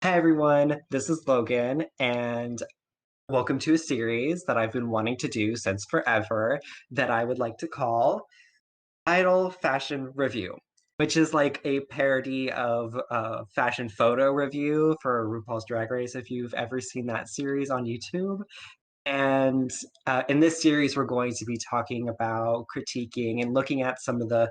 Hi everyone, this is Logan, and welcome to a series that I've been wanting to do since forever that I would like to call Idol Fashion Review, which is like a parody of Fashion Photo Review for RuPaul's Drag Race if you've ever seen that series on YouTube. And in this series, we're going to be talking about critiquing and looking at some of the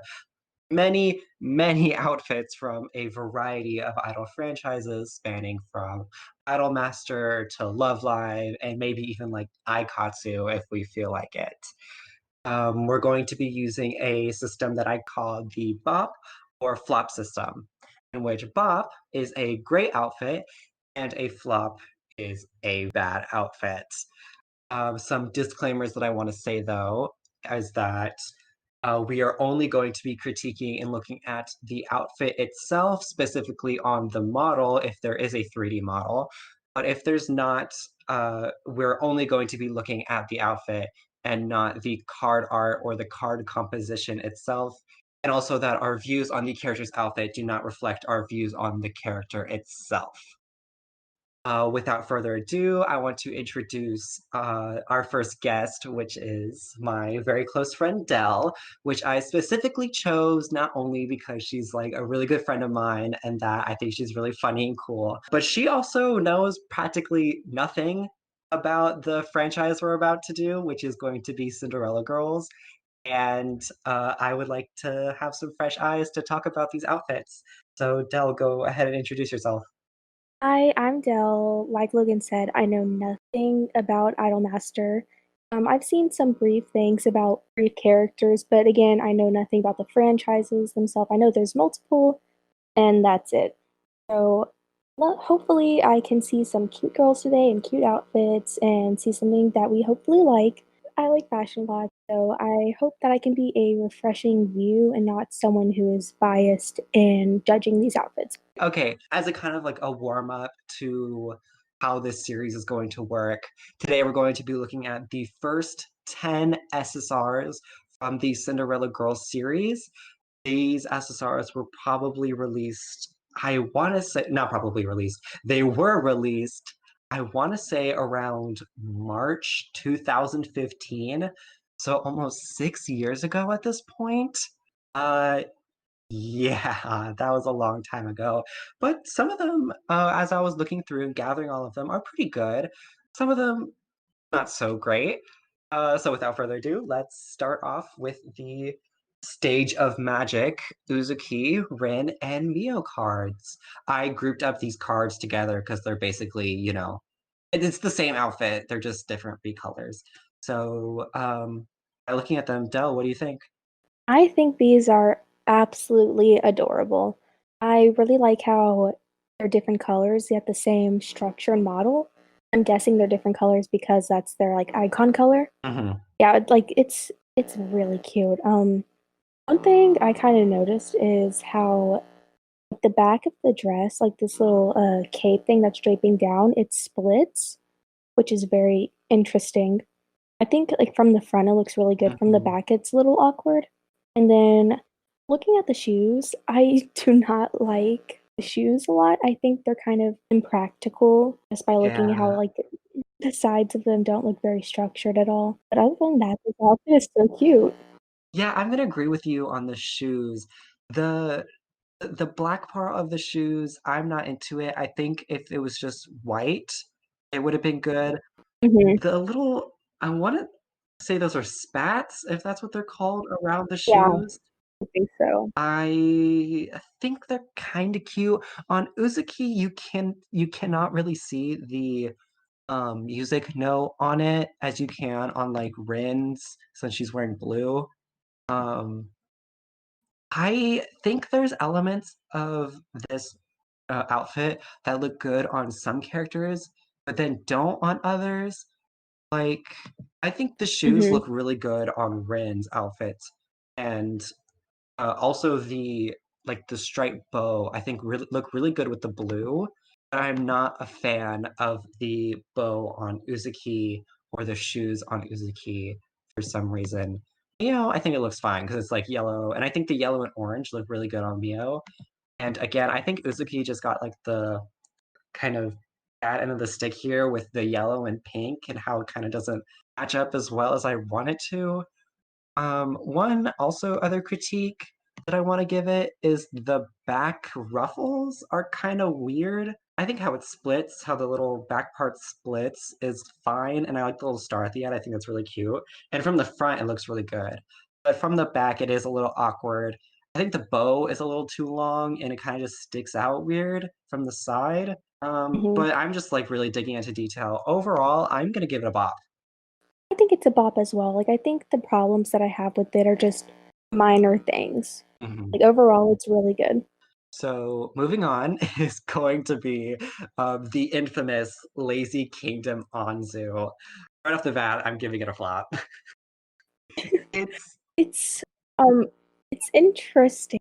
many outfits from a variety of Idol franchises, spanning from Idol Master to Love Live, and maybe even like Aikatsu if we feel like it. We're going to be using a system that I call the BOP or flop system, in which BOP is a great outfit and a flop is a bad outfit. Some disclaimers that I want to say though is that we are only going to be critiquing and looking at the outfit itself, specifically on the model, if there is a 3D model. But if there's not, we're only going to be looking at the outfit and not the card art or the card composition itself. And also that our views on the character's outfit do not reflect our views on the character itself. Without further ado, I want to introduce our first guest, which is my very close friend Dell, which I specifically chose not only because she's like a really good friend of mine and that I think she's really funny and cool, but she also knows practically nothing about the franchise we're about to do, which is going to be Cinderella Girls. And I would like to have some fresh eyes to talk about these outfits. So, Dell, go ahead and introduce yourself. Hi, I'm Dell. Like Logan said, I know nothing about Idolmaster. I've seen some brief things about brief characters, but again, I know nothing about the franchises themselves. I know there's multiple, and that's it. So, hopefully, I can see some cute girls today in cute outfits and see something that we hopefully like. I like fashion a lot, so I hope that I can be a refreshing view and not someone who is biased in judging these outfits. Okay, as a kind of like a warm up to how this series is going to work, today we're going to be looking at the first 10 SSRs from the Cinderella Girls series. These SSRs were probably released, I want to say, not probably released, they were released, I want to say around March 2015, so almost 6 years ago at this point. Uh, yeah, that was a long time ago. But some of them, as I was looking through and gathering all of them, are pretty good. Some of them, not so great. So without further ado, let's start off with the Stage of Magic Uzuki, Rin, and Mio cards. I grouped up these cards together because they're basically, it's the same outfit. They're just different recolors. So, by looking at them, Dell, what do you think? I think these are absolutely adorable. I really like how they're different colors, yet the same structure and model. I'm guessing they're different colors because that's their like icon color. Hmm. Yeah, it's really cute. One thing I kind of noticed is how like, the back of the dress, like this little cape thing that's draping down, it splits, which is very interesting. I think like from the front it looks really good. From the Hmm. back it's a little awkward. And then looking at the shoes, I do not like the shoes a lot. I think they're kind of impractical just by looking at how Yeah. like the sides of them don't look very structured at all. But other than that, this outfit is so cute. Yeah, I'm gonna agree with you on the shoes. The the black part of the shoes, I'm not into it. I think if it was just white, it would have been good. Hmm. The little, I want to say those are spats, if that's what they're called, around the Yeah, shoes. I think so. I think they're kind of cute. On Uzuki, you cannot really see the music note on it as you can on like Rin's since she's wearing blue. Um, I think there's elements of this outfit that look good on some characters, but then don't on others. Like, I think the shoes Hmm. look really good on Rin's outfits, and also the striped bow. I think really look really good with the blue. But I'm not a fan of the bow on Uzuki or the shoes on Uzuki for some reason. Mio, I think it looks fine because it's like yellow, and I think the yellow and orange look really good on Mio. And again, I think Uzuki just got like the kind of bad end of the stick here with the yellow and pink and how it kind of doesn't match up as well as I want it to. One also other critique that I want to give it is the back ruffles are kind of weird. I think how it splits, how the little back part splits is fine, and I like the little star at the end. I think that's really cute. And from the front, it looks really good. But from the back, it is a little awkward. I think the bow is a little too long and it kind of just sticks out weird from the side. Mhm. But I'm just like really digging into detail. Overall, I'm gonna give it a bop. I think it's a bop as well. Like, I think the problems that I have with it are just minor things. Mhm. Like, overall, it's really good. So moving on is going to be the infamous Lazy Kingdom Anzu. Right off the bat, I'm giving it a flop. It's It's, um, it's interesting.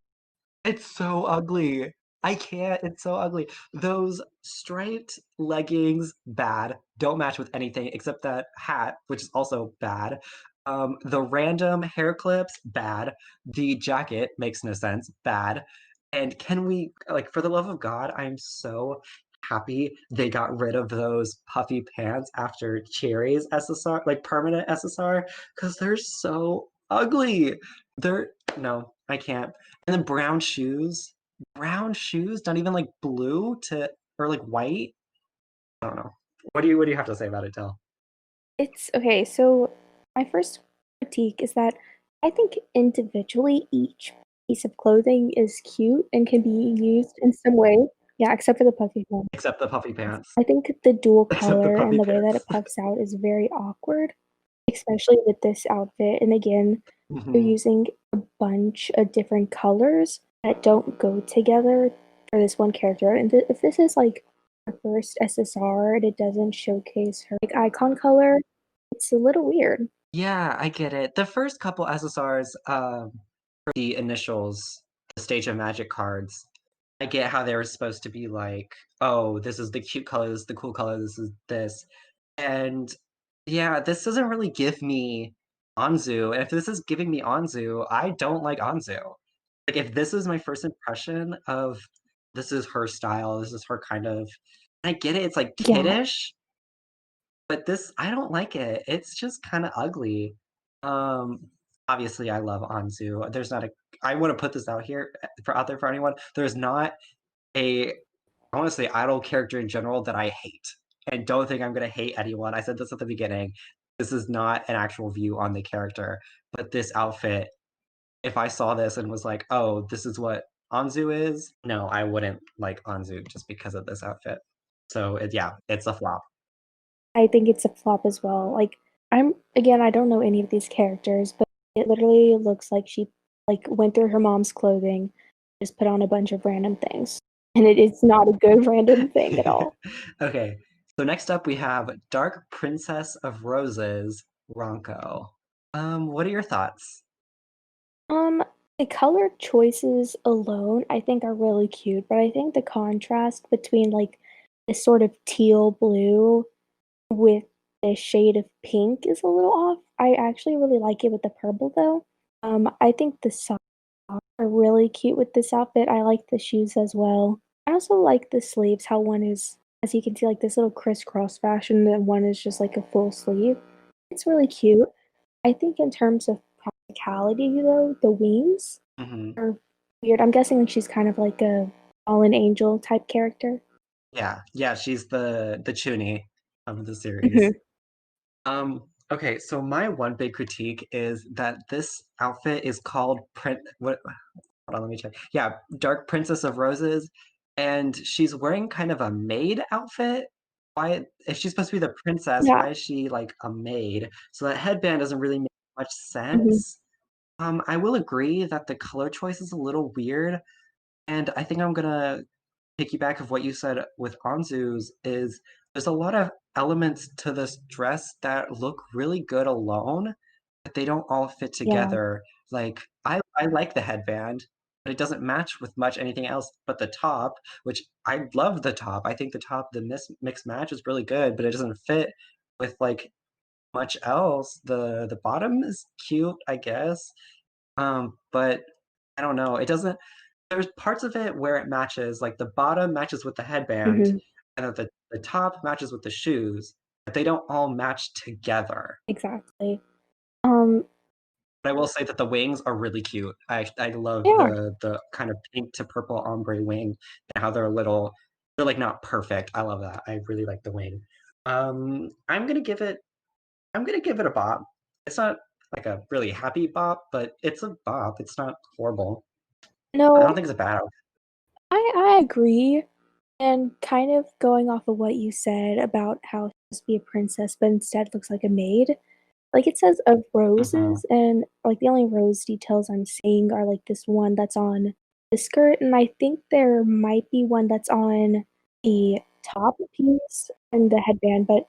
it's so ugly. I can't. It's so ugly. Those striped leggings, bad. Don't match with anything except that hat, which is also bad. The random hair clips, bad. The jacket makes no sense, bad. And can we, like, for the love of God, I'm so happy they got rid of those puffy pants after Chieri's SSR, like permanent SSR, because they're so ugly. They're, no, I can't. And then brown shoes, not even like blue to or like white. I don't know. What do you have to say about it, Del? It's okay, so my first critique is that I think individually each piece of clothing is cute and can be used in some way. Yeah, except for the puffy one. Except the puffy pants. I think the dual Except the color and puffy the way that pants. it puffs out is very awkward, especially with this outfit. And again, you're Hmm. using a bunch of different colors that don't go together for this one character. And if this is like her first SSR and it doesn't showcase her like icon color, it's a little weird. Yeah, I get it. The first couple SSRs, for the initials, the Stage of Magic cards, I get how they were supposed to be like, oh, this is the cute color, this is the cool color, this is this. And yeah, this doesn't really give me Anzu. And if this is giving me Anzu, I don't like Anzu. Like if this is my first impression of this is her style, this is her kind of I get it, it's like Yeah. kiddish, but this I don't like it. It's just kind of ugly. Um Obviously I love Anzu. There's not a I want to put this out here for out there for anyone. There's not a I want to say idol character in general that I hate. And don't think I'm going to hate anyone. I said this at the beginning. This is not an actual view on the character. But this outfit, if I saw this and was like, oh, this is what Anzu is, no, I wouldn't like Anzu just because of this outfit. So, yeah, it's a flop. I think it's a flop as well. Like I'm again, I don't know any of these characters, but it literally looks like she like went through her mom's clothing, just put on a bunch of random things. And it's not a good random thing at all. Okay, so next up we have Dark Princess of Roses, Ranko. What are your thoughts? Um, the color choices alone I think are really cute, but I think the contrast between like this sort of teal blue with this shade of pink is a little off. I actually really like it with the purple though. I think the socks are really cute with this outfit. I like the shoes as well. I also like the sleeves, how one is, as you can see, like this little crisscross fashion, and one is just like a full sleeve. It's really cute. I think in terms of practicality though, the wings Hmm. are weird. I'm guessing like she's kind of like a fallen angel type character. Yeah, yeah, she's the Chuni of the series. Mhm. Okay, so my one big critique is that this outfit is called what hold on, let me check. Yeah, Dark Princess of Roses, and she's wearing kind of a maid outfit. Why, if she's supposed to be the princess, Yeah. why is she like a maid? So that headband doesn't really make much Mhm. sense. I will agree that the color choice is a little weird, and I think I'm gonna piggyback of what you said with Anzu's is there's a lot of elements to this dress that look really good alone, but they don't all fit Yeah. together. Like I like the headband, but it doesn't match with much anything else but the top, which I love the top. I think the top, the mix match is really good, but it doesn't fit with like much else. The bottom is cute, I guess. But I don't know. It doesn't there's parts of it where it matches, like the bottom matches with the headband, Mhm. and that the top matches with the shoes, but they don't all match together. Exactly. Um, But I will say that the wings are really cute. I love yeah. the kind of pink to purple ombre wing and how they're like not perfect. I love that. I really like the wing. I'm gonna give it a bop. It's not like a really happy bop, but it's a bop. It's not horrible. I don't No, think it's a bad. I agree. And kind of going off of what you said about how she's supposed to be a princess, but instead looks like a maid. Like it says of Mhm. roses, and like the only rose details I'm seeing are like this one that's on the skirt, and I think there might be one that's on the top piece and the headband, but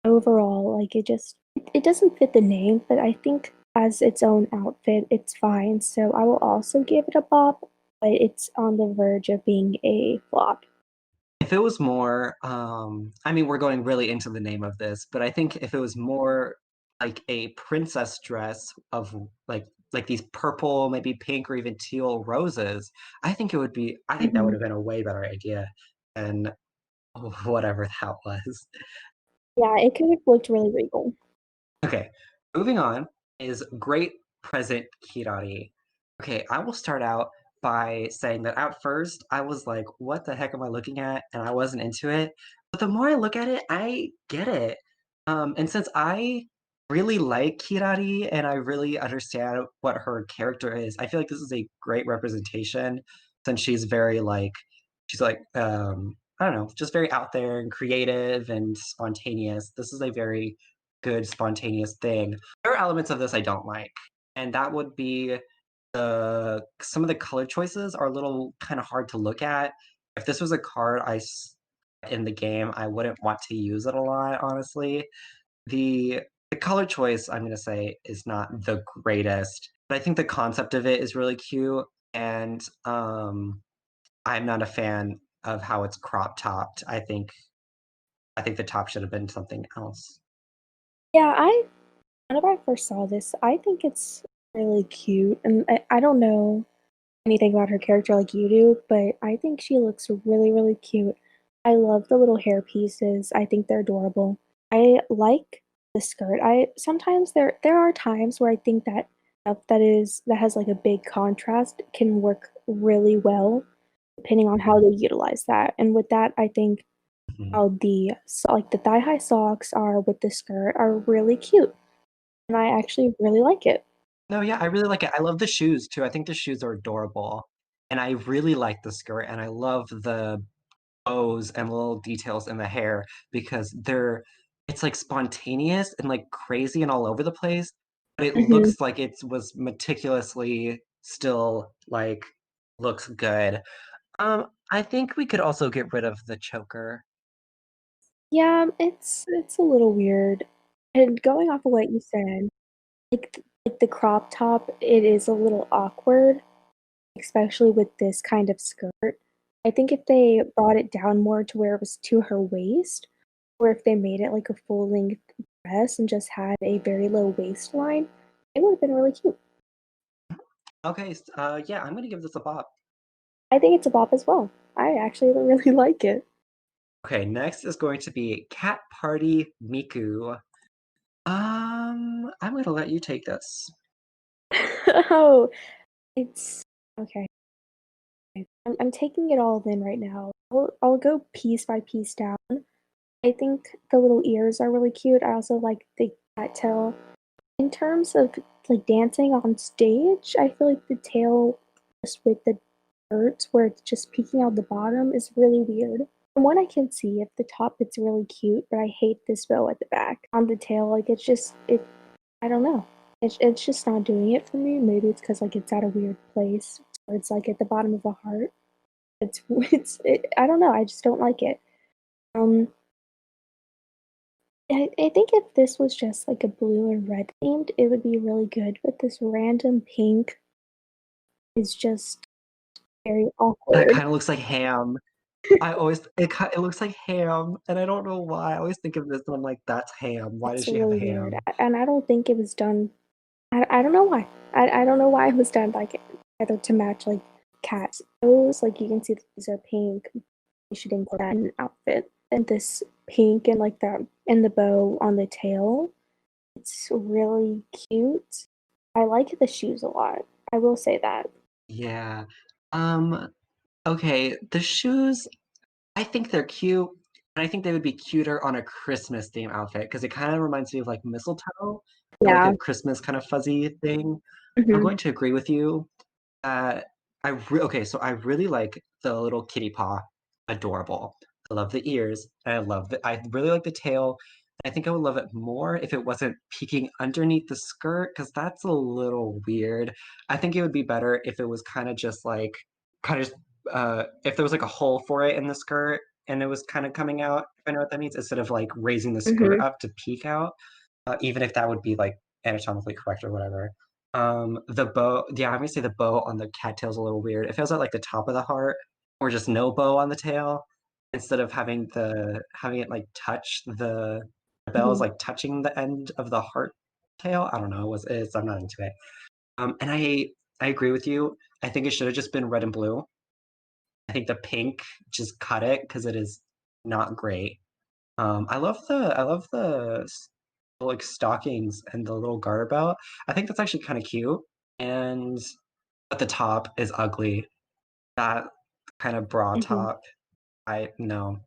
overall, like it doesn't fit the name, but I think as its own outfit, it's fine. So I will also give it a bop, but it's on the verge of being a flop. If it was more, I mean, we're going really into the name of this, but I think if it was more like a princess dress of like these purple, maybe pink or even teal roses, I think that would Mhm. have been a way better idea than whatever that was. Yeah, it could have looked really regal. Okay, moving on is Great Present Kirari. Okay, I will start out by saying that at first I was like, what the heck am I looking at? And I wasn't into it. But the more I look at it, I get it. And since I really like Kirari and I really understand what her character is, I feel like this is a great representation since she's like I don't know, just very out there and creative and spontaneous. This is a very good spontaneous thing. There are elements of this I don't like, and that would be some of the color choices are a little kind of hard to look at. If this was a card in the game, I wouldn't want to use it a lot, honestly. The the color choice I'm gonna say is not the greatest, but I think the concept of it is really cute, and I'm not a fan of how it's crop topped. I think the top should have been something else. Yeah, whenever I first saw this, I think it's really cute, and I don't know anything about her character like you do, but I think she looks really, really cute. I love the little hair pieces. I think they're adorable. I like the skirt. I sometimes there are times where I think that stuff that has like a big contrast can work really well depending on how they utilize that. And with that, I think Mhm. how like the thigh high socks are with the skirt are really cute, and I actually really like it. No, yeah, I really like it. I love the shoes too. I think the shoes are adorable. And I really like the skirt and I love the bows and little details in the hair because it's like spontaneous and like crazy and all over the place, but it Mhm. looks like it was meticulously still like looks good. I think we could also get rid of the choker. Yeah, it's a little weird. And going off of what you said, like the crop top, it is a little awkward, especially with this kind of skirt. I think if they brought it down more to where it was to her waist, or if they made it like a full length dress and just had a very low waistline, it would have been really cute. Okay, yeah, I'm gonna give this a bop. I think it's a bop as well. I actually really like it. Okay, next is going to be Cat Party Miku. I'm gonna let you take this. Oh, it's okay. I'm taking it all in right now. I'll go piece by piece down. I think the little ears are really cute. I also like the cat tail. In terms of like dancing on stage, I feel like the tail just with the skirts where it's just peeking out the bottom is really weird. From what I can see, at the top it's really cute, but I hate this bow at the back. On the tail, like I don't know. It's just not doing it for me. Maybe it's because like it's at a weird place where it's like at the bottom of the heart. I don't know. I just don't like it. Um, I think if this was just like a blue and red themed, it would be really good. But this random pink is just very That awkward. kind of looks like ham. It looks like ham, and I don't know why. I always think of this and I'm like, that's ham. Why does It's she have really weird, ham? and I don't think it was done. I don't know why. I don't know why it was done like either to match like cats. Those like you can see that these are pink. You should include that in an outfit. and this pink and like that and the bow on the tail. It's really cute. I like the shoes a lot. I will say that. Yeah. Um, okay, the shoes, I think they're cute, and I think they would be cuter on a Christmas theme outfit because it kind of reminds me of like mistletoe, like Yeah. a Christmas kind of fuzzy thing. I'm Hmm. going to agree with you. Uh, okay, so I really like the little kitty paw. Adorable. I love the ears, and I really like the tail. I think I would love it more if it wasn't peeking underneath the skirt, because that's a little weird. I think it would be better if it was kind of just like kind of just if there was like a hole for it in the skirt and it was kind of coming out, if I know what that means, instead of like raising the skirt Hmm. up to peek out, even if that would be like anatomically correct or whatever. The bow, yeah, I'm gonna say the bow on the cattail's a little weird. If it was at like the top of the heart, or just no bow on the tail, instead of having it like touch the bells Hmm. like touching the end of the heart tail. I don't know. I'm not into it. And I agree with you. I think it should have just been red and blue. I think the pink just cut it because it is not great. I love the like stockings and the little garter belt. I think that's actually kind of cute. And but the top is ugly. That kind of bra Hmm. top, I no.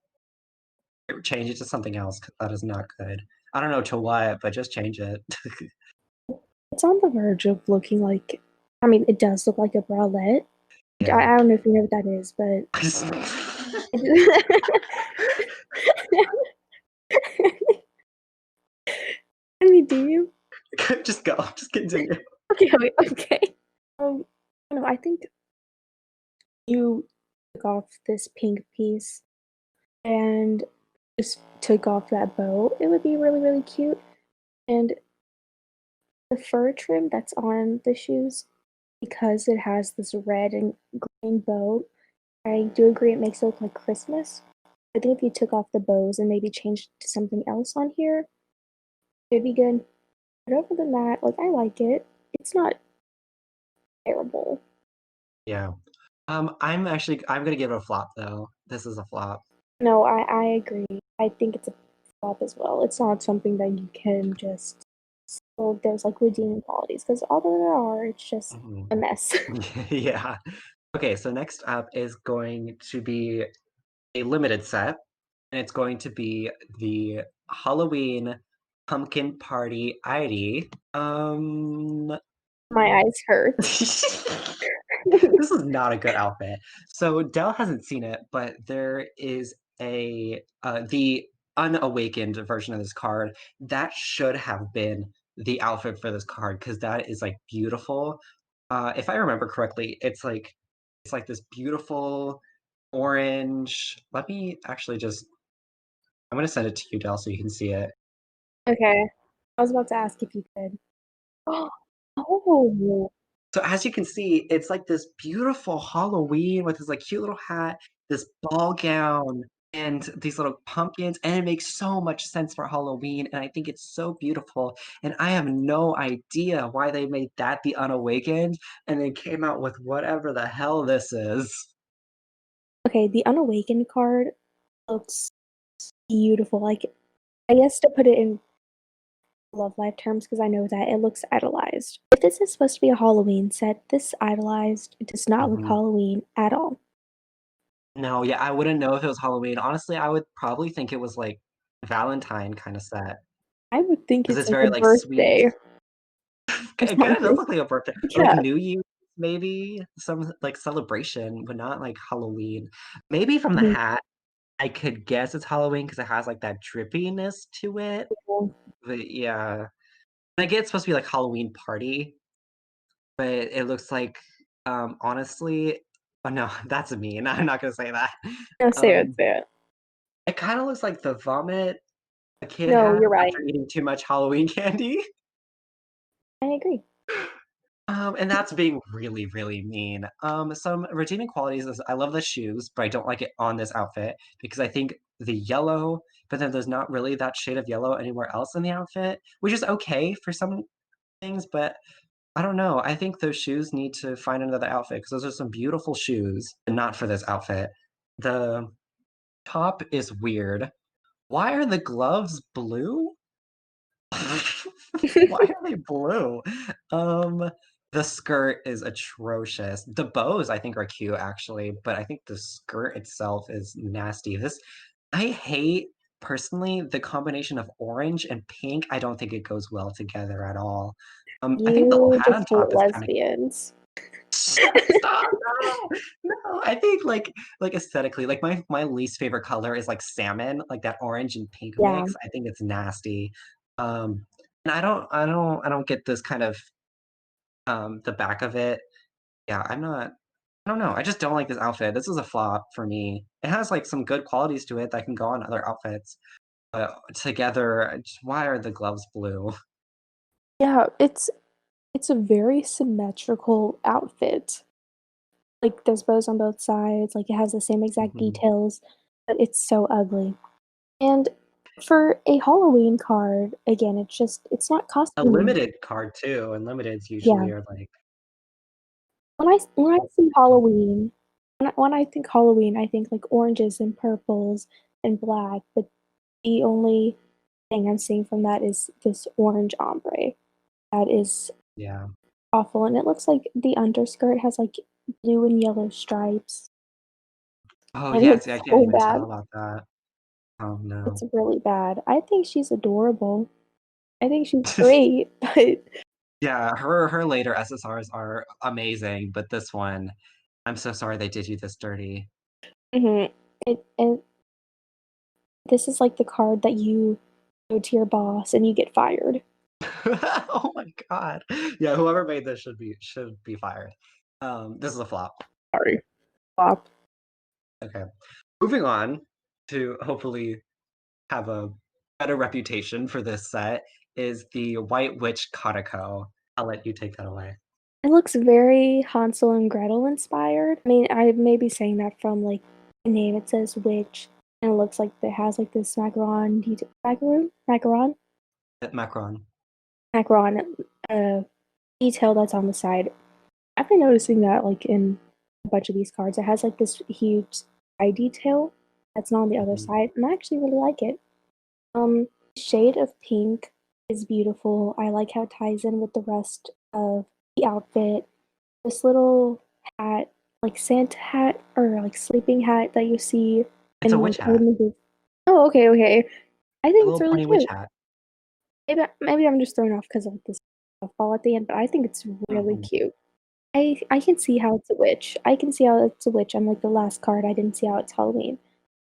Change it to something else 'cause that is not good. I don't know to what, but just change it. It's on the verge of looking like, I mean, it does look like a bralette. Yeah. I don't know if you know what that is, but I mean, do you? Just go. Just continue. Okay, wait, okay. I don't know, I think you took off this pink piece and just took off that bow, it would be really, really cute. And the fur trim that's on the shoes, because it has this red and green bow, I do agree it makes it look like Christmas. I think if you took off the bows and maybe changed to something else on here, it'd be good. But other than that, like I like it. It's not terrible. Yeah. I'm gonna give it a flop though. This is a flop. No, I agree. I think it's a flop as well. It's not something that you can just, well, there's like redeeming qualities because although there are, it's just Mhm. a mess. Yeah. Okay, so next up is going to be a limited set, and it's going to be the Halloween Pumpkin Party Airi. My eyes hurt. This is not a good outfit. So Dell hasn't seen it, but there is a the unawakened version of this card that should have been the outfit for this card because that is like beautiful. If I remember correctly, it's like this beautiful orange. Let me actually just I'm gonna send it to you, Dell, so you can see it. Okay. I was about to ask if you could. Oh, So as you can see, it's like this beautiful Halloween with this like cute little hat, this ball gown, and these little pumpkins, and it makes so much sense for Halloween, and I think it's so beautiful. And I have no idea why they made that the unawakened, and they came out with whatever the hell this is. okay. The unawakened card looks beautiful. Like, I guess to put it in love life terms, because I know that it looks idolized. If this is supposed to be a Halloween set, this idolized does not look Mhm. Halloween at all. No, yeah, I wouldn't know if it was Halloween. Honestly, I would probably think it was like Valentine kind of set I would think because it's it's like a very like sweet. birthday or It kind of does something. look like a birthday or like Yeah. New Year's, maybe some like celebration, but not like Halloween. Maybe from the Mhm. hat, I could guess it's Halloween because it has like that drippiness to it. But yeah, I get it's supposed to be like Halloween party, but it looks like honestly, oh no, that's mean. I'm not gonna say that. No, say it, Um, say it. it kind of looks like the vomit a kid No, had you're right. after eating too much Halloween candy. I agree. And that's being really, really mean. Some redeeming qualities is I love the shoes, but I don't like it on this outfit because I think the yellow, but then there's not really that shade of yellow anywhere else in the outfit, which is okay for some things, but I don't know. I think those shoes need to find another outfit because those are some beautiful shoes, and not for this outfit. The top is weird. Why are the gloves blue? Why are they blue? Um, the skirt is atrocious. The bows I think are cute actually, but I think the skirt itself is nasty. I hate personally the combination of orange and pink. I don't think it goes well together at all. I think the little You hat on just hate top is kind of lesbians. stop. No, no. I think like aesthetically, like my least favorite color is like salmon, like that orange and pink Yeah. mix. I think it's nasty. Um, and I don't get this kind of the back of it. Yeah, I don't know. I just don't like this outfit. This is a flop for me. It has like some good qualities to it that can go on other outfits. But together, why are the gloves blue? Yeah, it's a very symmetrical outfit. Like, there's bows on both sides, like, it has the same exact Mhm. details, but it's so ugly. And for a Halloween card, again, it's not A costuming. limited card too, and limiteds Yeah. usually are like, When I see Halloween, when I think Halloween, I think, like, oranges and purples and black, but the only thing I'm seeing from that is this orange ombre. That is yeah. awful, and it looks like the underskirt has, like, blue and yellow stripes, Oh and yes, it's yeah, I can't so even tell bad. about that. Oh It's no. really bad. I think she's adorable. I think she's great, but Yeah, her later SSRs are amazing, but this one, I'm so sorry they did you this dirty. mhm. And this is like the card that you go to your boss and you get fired. Oh my God. Yeah, whoever made this should be fired. This is a flop. Sorry. Flop. Okay. Moving on to hopefully have a better reputation for this set is the White Witch Kanako. I'll let you take that away. It looks very Hansel and Gretel inspired. I mean, I may be saying that from like the name. It says witch, and it looks like it has like this Macron. macaron detail that's on the side. I've been noticing that like in a bunch of these cards, it has like this huge eye detail that's not on the other Mhm. side, and I actually really like it. Shade of pink is beautiful. I like how it ties in with the rest of the outfit. This little hat, like Santa hat or like sleeping hat that you see It's a in like witch all the hat. movies. Oh, okay, okay. I A think it's little really pointy witch cute. hat. Maybe I'm just thrown off because of this ball at the end, but I think it's really Mhm. cute. I can see how it's a witch. I can see how it's a witch on like the last card. I didn't see how it's Halloween.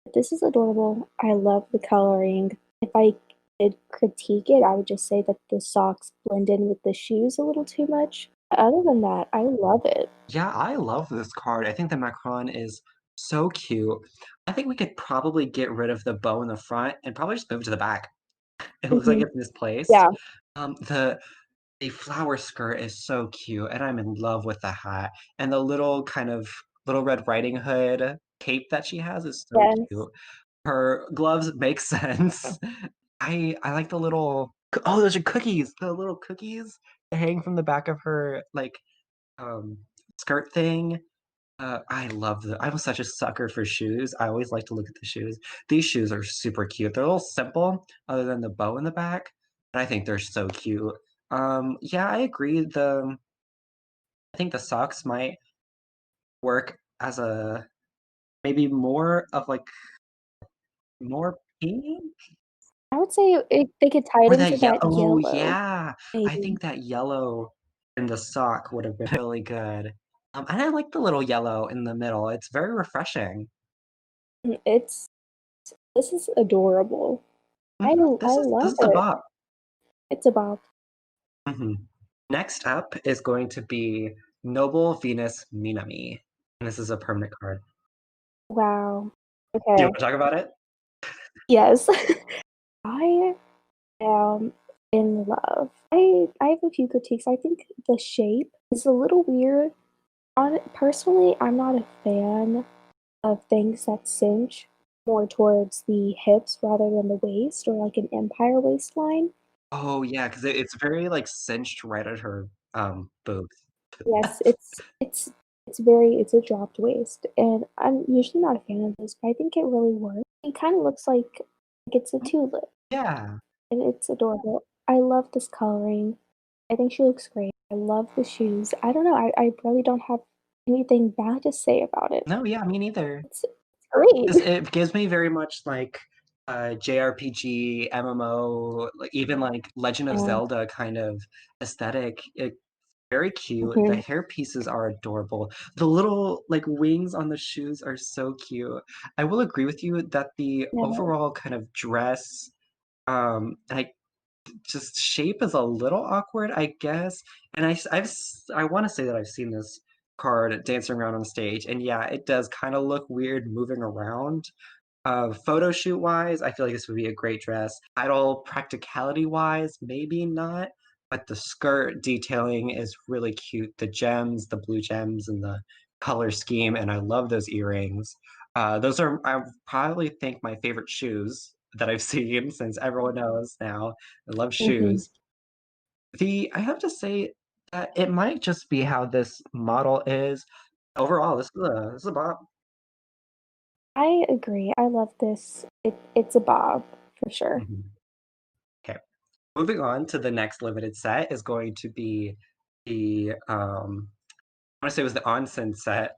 But this is adorable. I love the coloring. If I did critique it, I would just say that the socks blend in with the shoes a little too much. Other than that, I love it. Yeah, I love this card. I think the Macron is so cute. I think we could probably get rid of the bow in the front and probably just move it to the back. It looks like Hmm. it's misplaced. Yeah. Um, the the flower skirt is so cute, and I'm in love with the hat. And the little kind of Little Red Riding Hood cape that she has is so Yes. cute. Her gloves make sense. I like the little oh, those are cookies. The little cookies that hang from the back of her like um skirt thing. I'm such a sucker for shoes. I always like to look at the shoes. These shoes are super cute. They're a little simple, other than the bow in the back, but I think they're so cute. Yeah, I agree. I think the socks might work as a maybe more of like more pink I would say they could tie it or into that yeah. that Oh yellow, yeah, I maybe. think that yellow in the sock would have been really good. And I like the little yellow in the middle. It's very refreshing. It's this is adorable. I This love is a it. bop. It's a bop. Mhm. Next up is going to be Noble Venus Minami. And this is a permanent card. Wow. Do you Okay. want to talk about it? Yes. I am in love. I have a few critiques. I think the shape is a little weird. On personally, I'm not a fan of things that cinch more towards the hips rather than the waist or like an empire waistline. Oh yeah, because it's very like cinched right at her boobs. Yes, it's a dropped waist, and I'm usually not a fan of this, but I think it really works. It kind of looks like Like it's a tulip, Yeah. and it's adorable. I love this coloring. I think she looks great. I love the shoes. I don't know. I really don't have anything bad to say about it. No, yeah, me neither. It's great. It gives me very much like JRPG, MMO, like even like Legend of Yeah. Zelda kind of aesthetic. It very cute. The Mhm. hair pieces are adorable. The little like wings on the shoes are so cute. I will agree with you that the Yeah. overall kind of dress, like just shape is a little awkward, I guess. And I want to say that I've seen this card dancing around on stage, and yeah, it does kind of look weird moving around. Photo shoot wise, I feel like this would be a great dress. Idol practicality wise, maybe not, but the skirt detailing is really cute. The gems, the blue gems, and the color scheme, and I love those earrings. Those are, I probably think, my favorite shoes that I've seen since everyone knows now. I love Mhm. shoes. I have to say that it might just be how this model is. Overall, this is a bop. I agree. I love this. It's a bob for sure. Mhm. Okay. Moving on to the next limited set is going to be the I want to say it was the onsen set.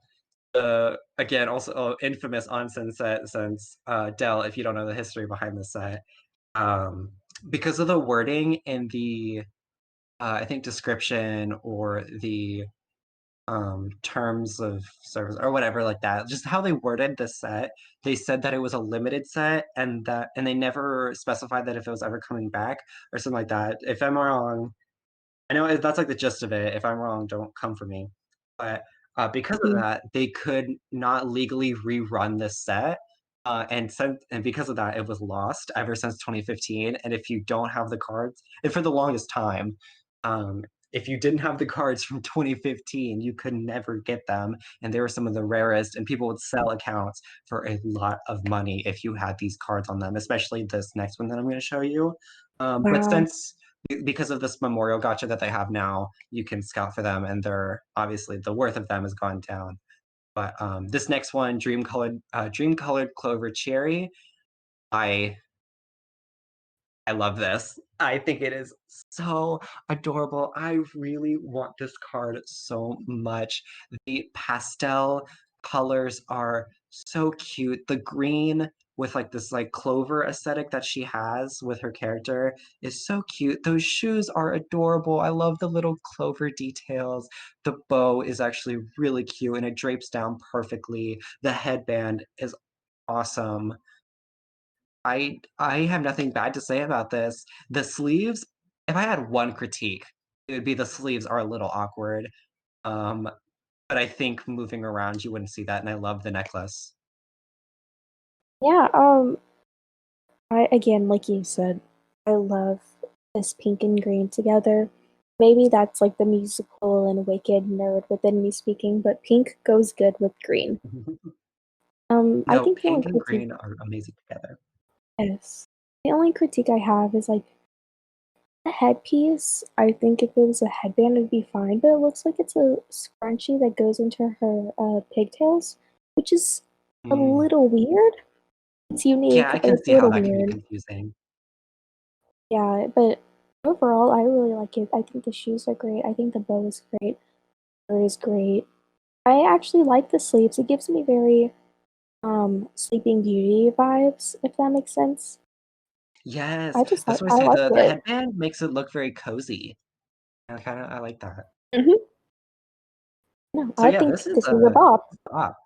Again, also infamous onsen set since Dell, if you don't know the history behind the set. Um, because of the wording in the I think description or the terms of service or whatever like that, just how they worded the set, they said that it was a limited set and they never specified that if it was ever coming back or something like that. If I'm wrong, I know that's like the gist of it. If I'm wrong, don't come for me. But because of Mhm. that, they could not legally rerun this set. And because of that, it was lost ever since 2015. And if you don't have the cards, and for the longest time, um, if you didn't have the cards from 2015, you could never get them. And they were some of the rarest, and people would sell accounts for a lot of money if you had these cards on them, especially this next one that I'm going to show you. But Wow. since because of this memorial gotcha that they have now, you can scout for them, and they're obviously the worth of them has gone down. But this next one, dream colored Clover Cherry, I I love this. I think it is so adorable. I really want this card so much. The pastel colors are so cute. The green with like this like clover aesthetic that she has with her character is so cute. Those shoes are adorable. I love the little clover details. The bow is actually really cute and it drapes down perfectly. The headband is awesome. I have nothing bad to say about this. The sleeves, if I had one critique, it would be the sleeves are a little awkward. Um, but I think moving around you wouldn't see that, and I love the necklace. Yeah, I again, like you said, I love this pink and green together. Maybe that's like the musical and wicked nerd within me speaking, but pink goes good with green. I No, think the only pink and critique green are amazing together. is the only critique I have is like the headpiece. I think if it was a headband, it'd be fine, but it looks like it's a scrunchie that goes into her pigtails, which is a Mm. little weird. It's Yeah, unique, I but can it's a see how little that can be weird. confusing. Yeah, but overall, I really like it. I think the shoes are great. I think the bow is great. It is great. I actually like the sleeves. It gives me very Sleeping Beauty vibes, if that makes sense. Yes, I just that's like what I I say. like The it. headband makes it look very cozy. I like that. Hmm. No, So I yeah, think this is a bop. this is a bop.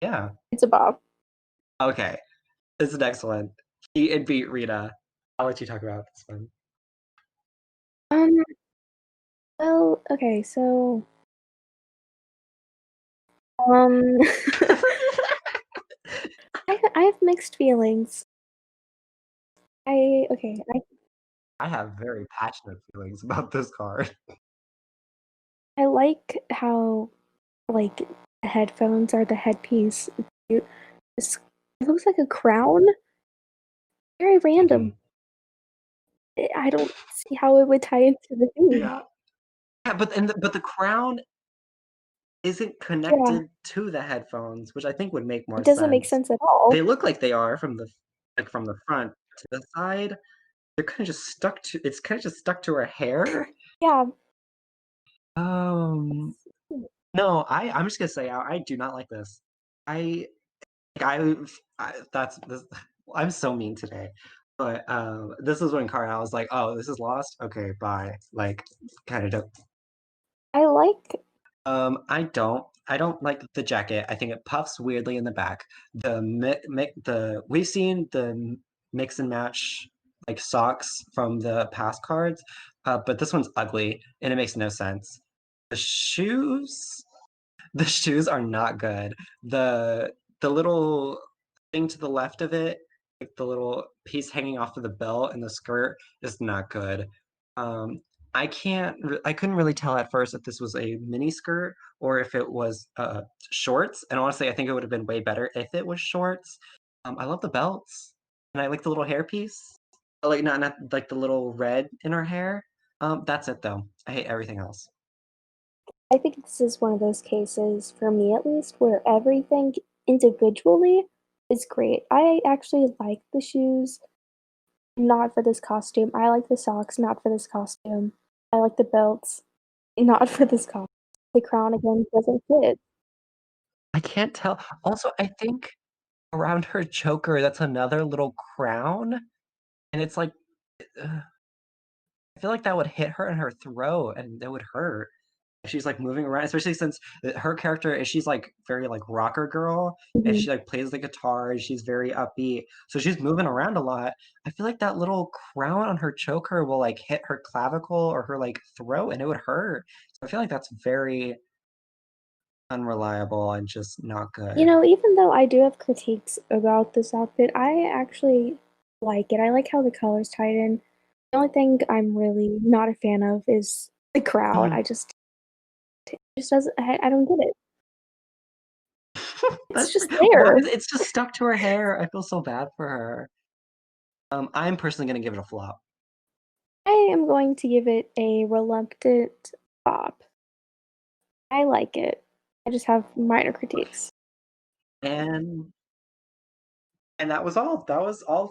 Yeah. It's a bop. Okay. This is the next one. He and beat Rita. I'll let you talk about this one. Um, well, okay, so um, I have mixed feelings. I have very passionate feelings about this card. I like how like the headphones are the headpiece. It's, it looks like a crown. Very Mhm. random. I don't see how it would tie into the theme. Yeah. Yeah, but the crown isn't Yeah, connected to the headphones, which I think would make it more doesn't make sense. sense at all. They look like they are from the front to the side. They're kind of just stuck to. It's kind of just stuck to her hair. Yeah. Um, no, I'm just gonna say I do not like this. I I, that's this. I'm so mean today. But this is when Cara, I was like, oh, this is lost. Okay, bye. Like, kind of. I like I don't like the jacket. I think it puffs weirdly in the back. We've seen the mix and match like socks from the past cards, but this one's ugly and it makes no sense. The shoes, the shoes are not good. The little thing to the left of it, like the little piece hanging off of the belt and the skirt is not good. Um, I couldn't really tell at first if this was a mini skirt or if it was shorts. And honestly, I think it would have been way better if it was shorts. I love the belts and I like the little hairpiece. Like not like the little red in her hair. That's it though. I hate everything else. I think this is one of those cases, for me at least, where everything individually is great. I actually like the shoes, not for this costume. I like the socks, not for this costume. I like the belts, not for this costume. The crown again doesn't fit. I can't tell. Also, I think around her choker, that's another little crown, and it's like I feel like that would hit her in her throat, and that would hurt. She's like moving around, especially since her character is she's like very like rocker girl, and Mhm. she like plays the guitar, and she's very upbeat, so she's moving around a lot. I feel like that little crown on her choker will like hit her clavicle or her like throat, and it would hurt. So I feel like that's very unreliable and just not You good. know, even though I do have critiques about this outfit, I actually like it. I like how the colors tied in. The only thing I'm really not a fan of is the crown. Just doesn't. I don't get it. It's That's just why there. it's just stuck to her hair. I feel so bad for her. I'm personally gonna give it a flop. I am going to give it a reluctant bop. I like it. I just have minor critiques. And that was all. That was all